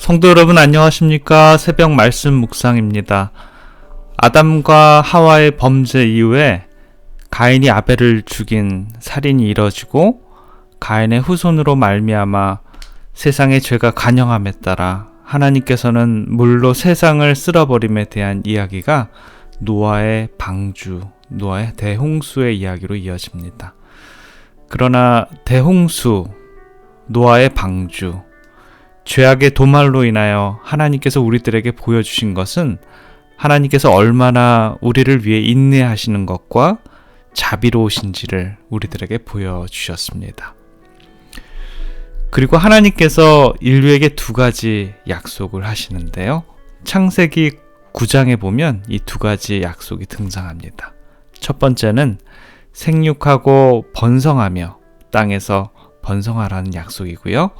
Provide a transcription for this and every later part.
성도 여러분 안녕하십니까? 새벽 말씀 묵상입니다. 아담과 하와의 범죄 이후에 가인이 아벨을 죽인 살인이 이뤄지고 가인의 후손으로 말미암아 세상의 죄가 간영함에 따라 하나님께서는 물로 세상을 쓸어버림에 대한 이야기가 노아의 방주, 노아의 대홍수의 이야기로 이어집니다. 그러나 대홍수, 노아의 방주, 죄악의 도말로 인하여 하나님께서 우리들에게 보여주신 것은 하나님께서 얼마나 우리를 위해 인내하시는 것과 자비로우신지를 우리들에게 보여주셨습니다. 그리고 하나님께서 인류에게 두 가지 약속을 하시는데요. 창세기 9장에 보면 이 두 가지 약속이 등장합니다. 첫 번째는 생육하고 번성하며 땅에서 번성하라는 약속이고요.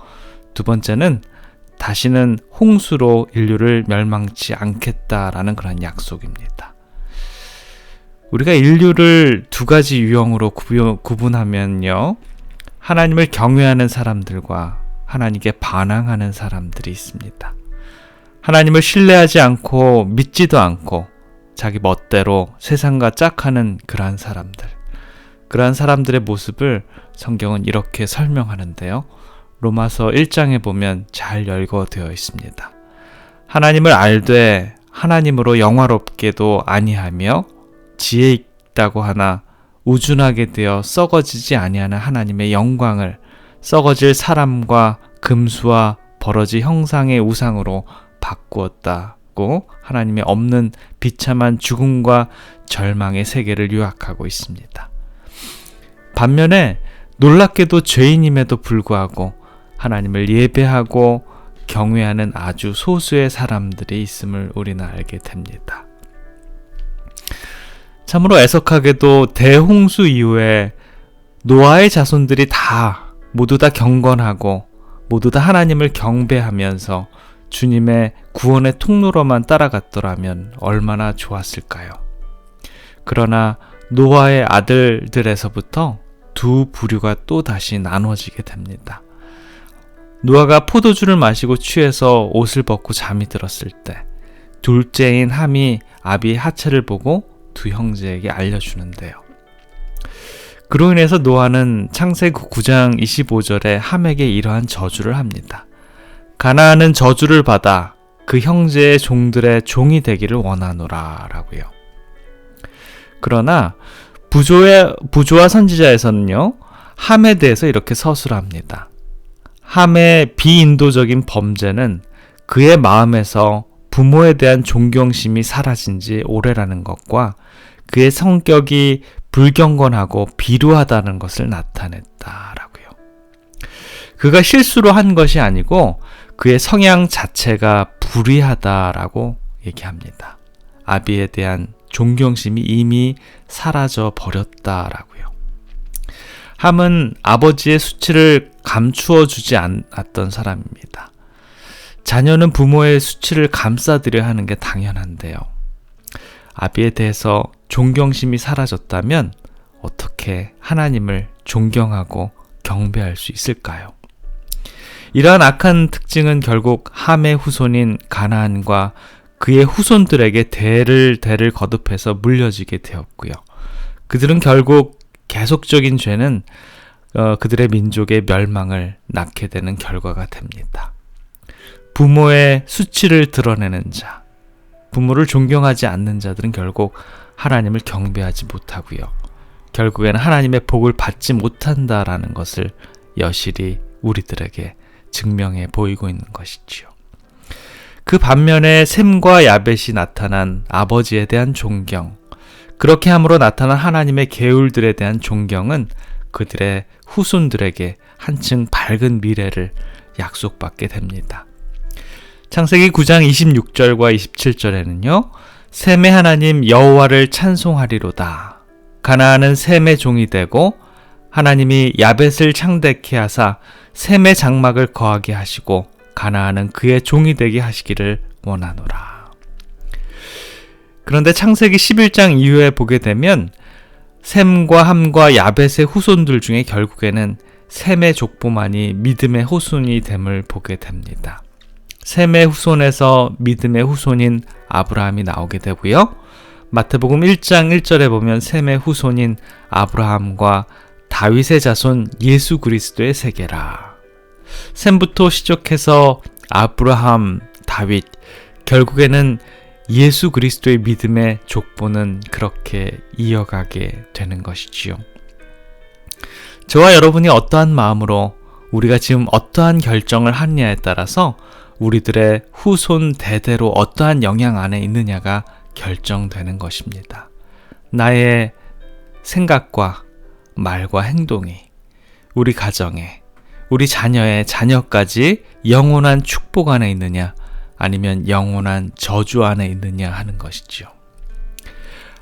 두 번째는 다시는 홍수로 인류를 멸망치 않겠다라는 그런 약속입니다. 우리가 인류를 두 가지 유형으로 구분하면요. 하나님을 경외하는 사람들과 하나님께 반항하는 사람들이 있습니다. 하나님을 신뢰하지 않고 믿지도 않고 자기 멋대로 세상과 짝하는 그러한 사람들. 그러한 사람들의 모습을 성경은 이렇게 설명하는데요. 로마서 1장에 보면 잘 열거되어 있습니다. 하나님을 알되 하나님으로 영화롭게도 아니하며 지혜 있다고 하나 우준하게 되어 썩어지지 아니하는 하나님의 영광을 썩어질 사람과 금수와 버러지 형상의 우상으로 바꾸었다고 하나님의 없는 비참한 죽음과 절망의 세계를 요약하고 있습니다. 반면에 놀랍게도 죄인임에도 불구하고 하나님을 예배하고 경외하는 아주 소수의 사람들이 있음을 우리는 알게 됩니다. 참으로 애석하게도 대홍수 이후에 노아의 자손들이 모두 다 경건하고 모두 다 하나님을 경배하면서 주님의 구원의 통로로만 따라갔더라면 얼마나 좋았을까요? 그러나 노아의 아들들에서부터 두 부류가 또 다시 나눠지게 됩니다. 노아가 포도주를 마시고 취해서 옷을 벗고 잠이 들었을 때 둘째인 함이 아비의 하체를 보고 두 형제에게 알려주는데요. 그로 인해서 노아는 창세기 9장 25절에 함에게 이러한 저주를 합니다. 가나안은 저주를 받아 그 형제의 종들의 종이 되기를 원하노라 라고요. 그러나 부조와 선지자에서는요, 함에 대해서 이렇게 서술합니다. 함의 비인도적인 범죄는 그의 마음에서 부모에 대한 존경심이 사라진 지 오래라는 것과 그의 성격이 불경건하고 비루하다는 것을 나타냈다라고요. 그가 실수로 한 것이 아니고 그의 성향 자체가 불의하다라고 얘기합니다. 아비에 대한 존경심이 이미 사라져 버렸다라고요. 함은 아버지의 수치를 감추어 주지 않았던 사람입니다. 자녀는 부모의 수치를 감싸드려야 하는 게 당연한데요. 아비에 대해서 존경심이 사라졌다면 어떻게 하나님을 존경하고 경배할 수 있을까요? 이러한 악한 특징은 결국 함의 후손인 가나안과 그의 후손들에게 대를 거듭해서 물려지게 되었고요. 그들은 결국 계속적인 죄는 그들의 민족의 멸망을 낳게 되는 결과가 됩니다. 부모의 수치를 드러내는 자, 부모를 존경하지 않는 자들은 결국 하나님을 경배하지 못하고요. 결국에는 하나님의 복을 받지 못한다라는 것을 여실히 우리들에게 증명해 보이고 있는 것이지요. 그 반면에 셈과 야벳이 나타난 아버지에 대한 존경, 그렇게 함으로 나타난 하나님의 계율들에 대한 존경은 그들의 후손들에게 한층 밝은 미래를 약속받게 됩니다. 창세기 9장 26절과 27절에는요. 셈의 하나님 여호와를 찬송하리로다. 가나안은 셈의 종이 되고 하나님이 야벳을 창대케 하사 셈의 장막을 거하게 하시고 가나안은 그의 종이 되게 하시기를 원하노라. 그런데 창세기 11장 이후에 보게 되면 셈과 함과 야벳의 후손들 중에 결국에는 셈의 족보만이 믿음의 후손이 됨을 보게 됩니다. 셈의 후손에서 믿음의 후손인 아브라함이 나오게 되고요. 마태복음 1장 1절에 보면 셈의 후손인 아브라함과 다윗의 자손 예수 그리스도의 세계라. 셈부터 시작해서 아브라함, 다윗, 결국에는 예수 그리스도의 믿음의 족보는 그렇게 이어가게 되는 것이지요. 저와 여러분이 어떠한 마음으로 우리가 지금 어떠한 결정을 하느냐에 따라서 우리들의 후손 대대로 어떠한 영향 안에 있느냐가 결정되는 것입니다. 나의 생각과 말과 행동이 우리 가정에, 우리 자녀의 자녀까지 영원한 축복 안에 있느냐, 아니면 영원한 저주 안에 있느냐 하는 것이죠.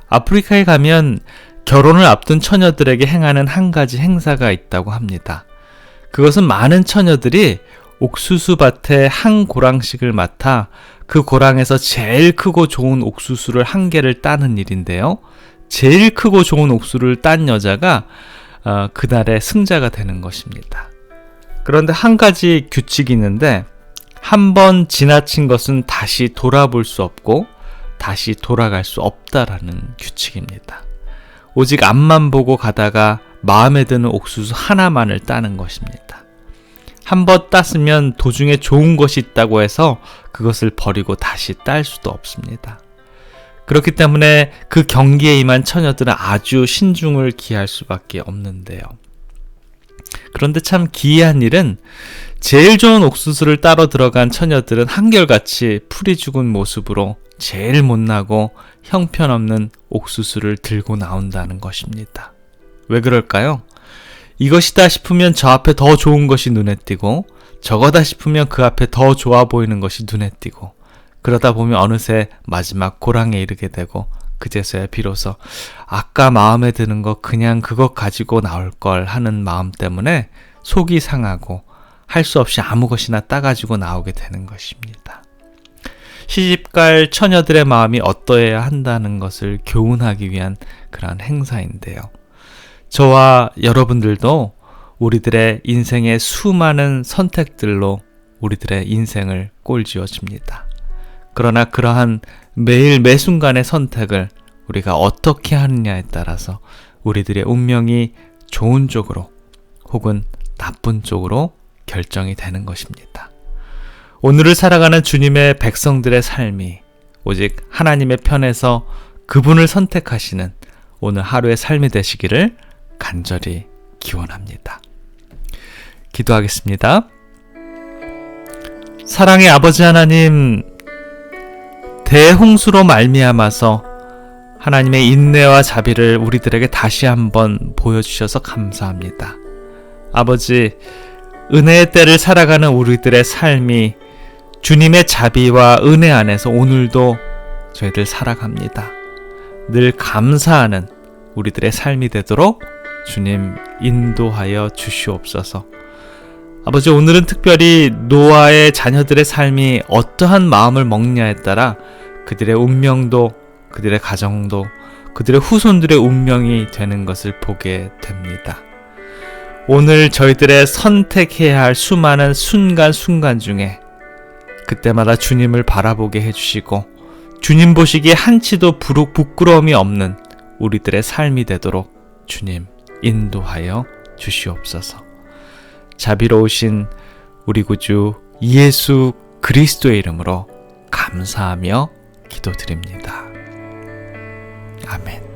아프리카에 가면 결혼을 앞둔 처녀들에게 행하는 한 가지 행사가 있다고 합니다. 그것은 많은 처녀들이 옥수수밭에 한 고랑씩을 맡아 그 고랑에서 제일 크고 좋은 옥수수를 한 개를 따는 일인데요. 제일 크고 좋은 옥수수를 딴 여자가 그날의 승자가 되는 것입니다. 그런데 한 가지 규칙이 있는데, 한 번 지나친 것은 다시 돌아볼 수 없고 다시 돌아갈 수 없다라는 규칙입니다. 오직 앞만 보고 가다가 마음에 드는 옥수수 하나만을 따는 것입니다. 한 번 땄으면 도중에 좋은 것이 있다고 해서 그것을 버리고 다시 딸 수도 없습니다. 그렇기 때문에 그 경기에 임한 처녀들은 아주 신중을 기할 수밖에 없는데요. 그런데 참 기이한 일은 제일 좋은 옥수수를 따러 들어간 처녀들은 한결같이 풀이 죽은 모습으로 제일 못나고 형편없는 옥수수를 들고 나온다는 것입니다. 왜 그럴까요? 이것이다 싶으면 저 앞에 더 좋은 것이 눈에 띄고, 저거다 싶으면 그 앞에 더 좋아 보이는 것이 눈에 띄고, 그러다 보면 어느새 마지막 고랑에 이르게 되고, 그제서야 비로소 아까 마음에 드는 거 그냥 그것 가지고 나올 걸 하는 마음 때문에 속이 상하고 할 수 없이 아무 것이나 따가지고 나오게 되는 것입니다. 시집갈 처녀들의 마음이 어떠해야 한다는 것을 교훈하기 위한 그러한 행사인데요. 저와 여러분들도 우리들의 인생의 수많은 선택들로 우리들의 인생을 꼴지어집니다. 그러나 그러한 매일 매순간의 선택을 우리가 어떻게 하느냐에 따라서 우리들의 운명이 좋은 쪽으로 혹은 나쁜 쪽으로 결정이 되는 것입니다. 오늘을 살아가는 주님의 백성들의 삶이 오직 하나님의 편에서 그분을 선택하시는 오늘 하루의 삶이 되시기를 간절히 기원합니다. 기도하겠습니다. 사랑의 아버지 하나님, 대홍수로 말미암아서 하나님의 인내와 자비를 우리들에게 다시 한번 보여주셔서 감사합니다. 아버지, 은혜의 때를 살아가는 우리들의 삶이 주님의 자비와 은혜 안에서 오늘도 저희들 살아갑니다. 늘 감사하는 우리들의 삶이 되도록 주님 인도하여 주시옵소서. 아버지, 오늘은 특별히 노아의 자녀들의 삶이 어떠한 마음을 먹냐에 따라 그들의 운명도, 그들의 가정도, 그들의 후손들의 운명이 되는 것을 보게 됩니다. 오늘 저희들의 선택해야 할 수많은 순간순간 중에 그때마다 주님을 바라보게 해주시고 주님 보시기에 한치도 부끄러움이 없는 우리들의 삶이 되도록 주님 인도하여 주시옵소서. 자비로우신 우리 구주 예수 그리스도의 이름으로 감사하며 기도드립니다. 아멘.